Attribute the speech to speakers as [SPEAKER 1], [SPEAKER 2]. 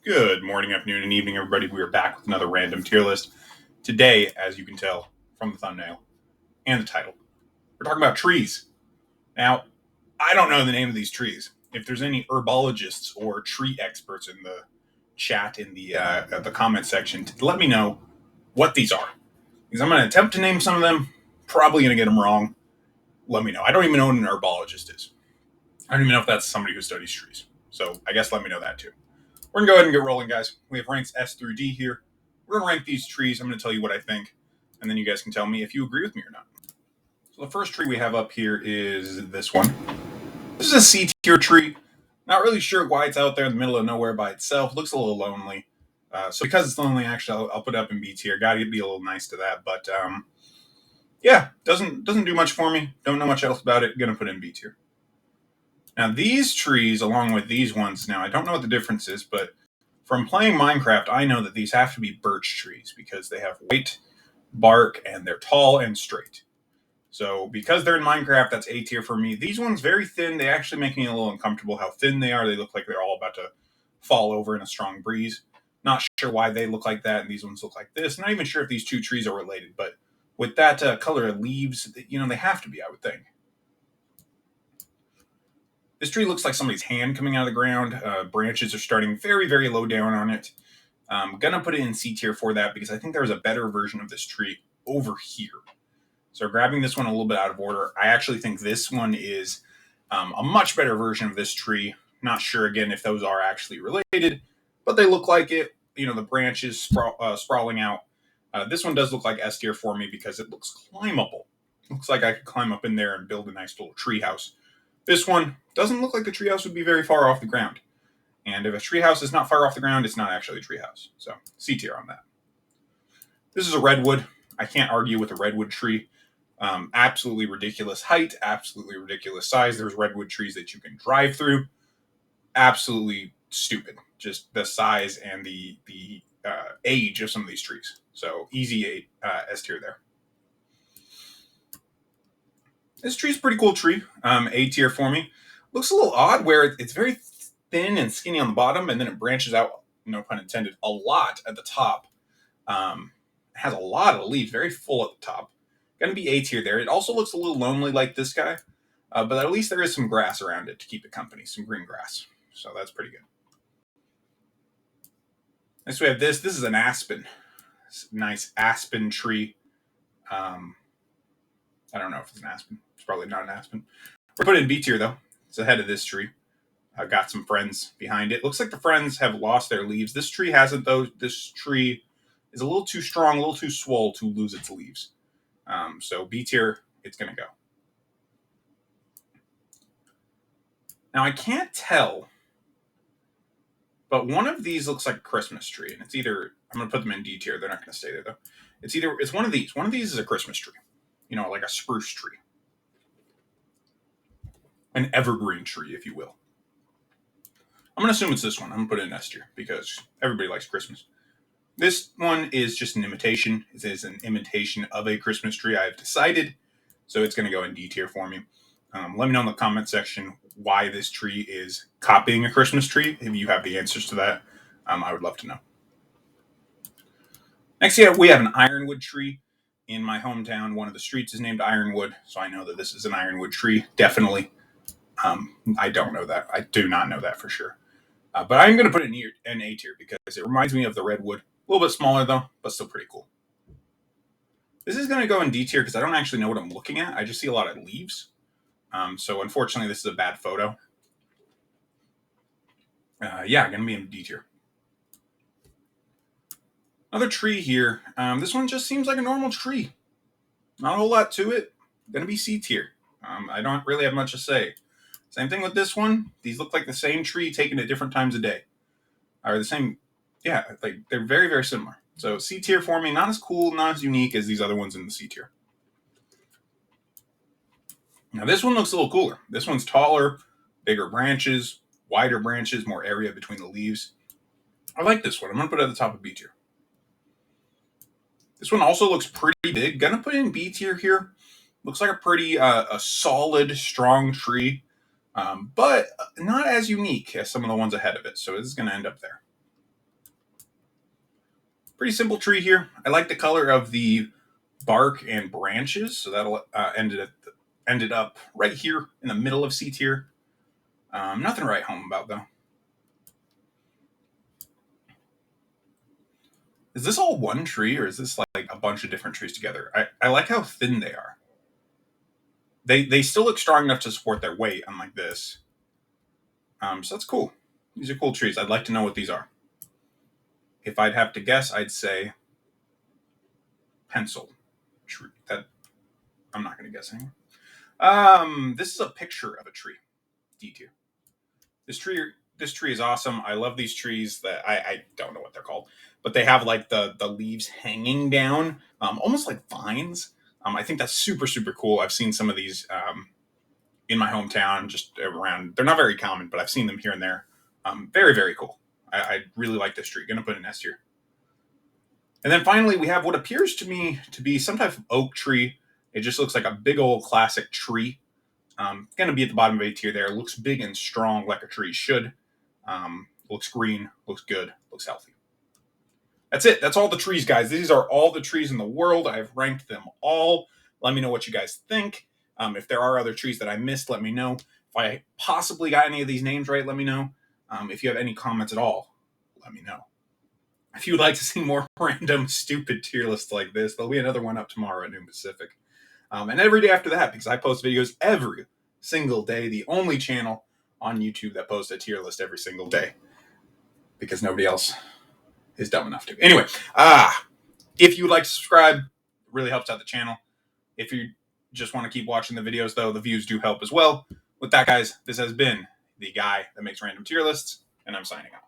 [SPEAKER 1] Good morning, afternoon, and evening, everybody. We are back with another random tier list. Today, as you can tell from the thumbnail and the title, we're talking about trees. Now, I don't know the name of these trees. If there's any herbologists or tree experts in the chat in the comment section, let me know what these are. Because I'm going to attempt to name some of them. Probably going to get them wrong. Let me know. I don't even know what an herbologist is. I don't even know if that's somebody who studies trees. So I guess let me know that too. We're going to go ahead and get rolling, guys. We have ranks S through D here. We're going to rank these trees. I'm going to tell you what I think, and then you guys can tell me if you agree with me or not. So the first tree we have up here is this one. This is a C tier tree. Not really sure why it's out there in the middle of nowhere by itself. Looks a little lonely. So because it's lonely, actually, I'll put it up in B tier. Got to be a little nice to that. But yeah, doesn't do much for me. Don't know much else about it. Going to put it in B tier. Now, these trees, along with these ones, now I don't know what the difference is, but from playing Minecraft, I know that these have to be birch trees because they have white bark and they're tall and straight. So because they're in Minecraft, that's A tier for me. These ones, very thin. They actually make me a little uncomfortable how thin they are. They look like they're all about to fall over in a strong breeze. Not sure why they look like that and these ones look like this. Not even sure if these two trees are related, but with that color of leaves, they have to be, I would think. This tree looks like somebody's hand coming out of the ground. Branches are starting very, very low down on it. I'm going to put it in C tier for that because I think there's a better version of this tree over here. So grabbing this one a little bit out of order, I actually think this one is a much better version of this tree. Not sure, again, if those are actually related, but they look like it. The branches sprawling out. This one does look like S tier for me because it looks climbable. Looks like I could climb up in there and build a nice little tree house. This one doesn't look like the treehouse would be very far off the ground. And if a treehouse is not far off the ground, it's not actually a treehouse. So C tier on that. This is a redwood. I can't argue with a redwood tree. Absolutely ridiculous height, absolutely ridiculous size. There's redwood trees that you can drive through. Absolutely stupid. Just the size and the age of some of these trees. So easy S tier there. This tree's a pretty cool tree. A tier for me. Looks a little odd where it's very thin and skinny on the bottom, and then it branches out, no pun intended, a lot at the top. It has a lot of leaves, very full at the top. Going to be A tier there. It also looks a little lonely like this guy, but at least there is some grass around it to keep it company, some green grass. So that's pretty good. Next we have this. This is an aspen. Nice aspen tree. I don't know if it's an aspen. It's probably not an aspen. We're putting it in B tier though. It's ahead of this tree. I've got some friends behind it. Looks like the friends have lost their leaves. This tree hasn't though. This tree is a little too strong, a little too swole to lose its leaves. So B tier, it's going to go. Now I can't tell, but one of these looks like a Christmas tree, and it's either, I'm going to put them in D tier. They're not going to stay there though. It's one of these. One of these is a Christmas tree. Like a spruce tree. An evergreen tree, if you will. I'm going to assume it's this one. I'm going to put it in S tier because everybody likes Christmas. This one is just an imitation. It is an imitation of a Christmas tree, I've decided. So it's going to go in D tier for me. Let me know in the comment section why this tree is copying a Christmas tree. If you have the answers to that, I would love to know. Next, we have an ironwood tree. In my hometown, one of the streets is named Ironwood, so I know that this is an ironwood tree, definitely. I don't know that. I do not know that for sure. But I'm going to put it in A tier because it reminds me of the redwood. A little bit smaller though, but still pretty cool. This is going to go in D tier because I don't actually know what I'm looking at. I just see a lot of leaves. So unfortunately, this is a bad photo. Going to be in D tier. Another tree here. This one just seems like a normal tree. Not a whole lot to it. Going to be C tier. I don't really have much to say. Same thing with this one. These look like the same tree taken at different times of day. Or the same, like they're very, very similar. So C tier for me, not as cool, not as unique as these other ones in the C tier. Now this one looks a little cooler. This one's taller, bigger branches, wider branches, more area between the leaves. I like this one. I'm going to put it at the top of B tier. This one also looks pretty big. Going to put it in B tier here. Looks like a pretty a solid, strong tree, but not as unique as some of the ones ahead of it. So this is going to end up there. Pretty simple tree here. I like the color of the bark and branches, so that'll ended up right here in the middle of C tier. Nothing to write home about though. Is this all one tree, or is this like a bunch of different trees together? I like how thin they are. They still look strong enough to support their weight, unlike this. So that's cool. These are cool trees. I'd like to know what these are. If I'd have to guess, I'd say pencil tree. That I'm not going to guess anymore. This is a picture of a tree. D tier. This tree is awesome. I love these trees that I don't know what they're called, but they have like the leaves hanging down, almost like vines. I think that's super cool. I've seen some of these in my hometown, just around. They're not very common, but I've seen them here and there. Very cool. I really like this tree. Gonna put an S tier. And then finally, we have what appears to me to be some type of oak tree. It just looks like a big old classic tree. Going to be at the bottom of A tier there. Looks big and strong like a tree should. Looks green, looks good, looks healthy. That's it. That's all the trees, guys. These are all the trees in the world. I've ranked them all. Let me know what you guys think. If there are other trees that I missed, let me know. If I possibly got any of these names right, let me know. If you have any comments at all, let me know. If you would like to see more random, stupid tier lists like this, there'll be another one up tomorrow at noon Pacific. And every day after that, because I post videos every single day, the only channel on YouTube that posts a tier list every single day, because nobody else is dumb enough to. Anyway, if you would like to subscribe, it really helps out the channel. If you just want to keep watching the videos, though, the views do help as well. With that, guys, this has been the guy that makes random tier lists, and I'm signing out.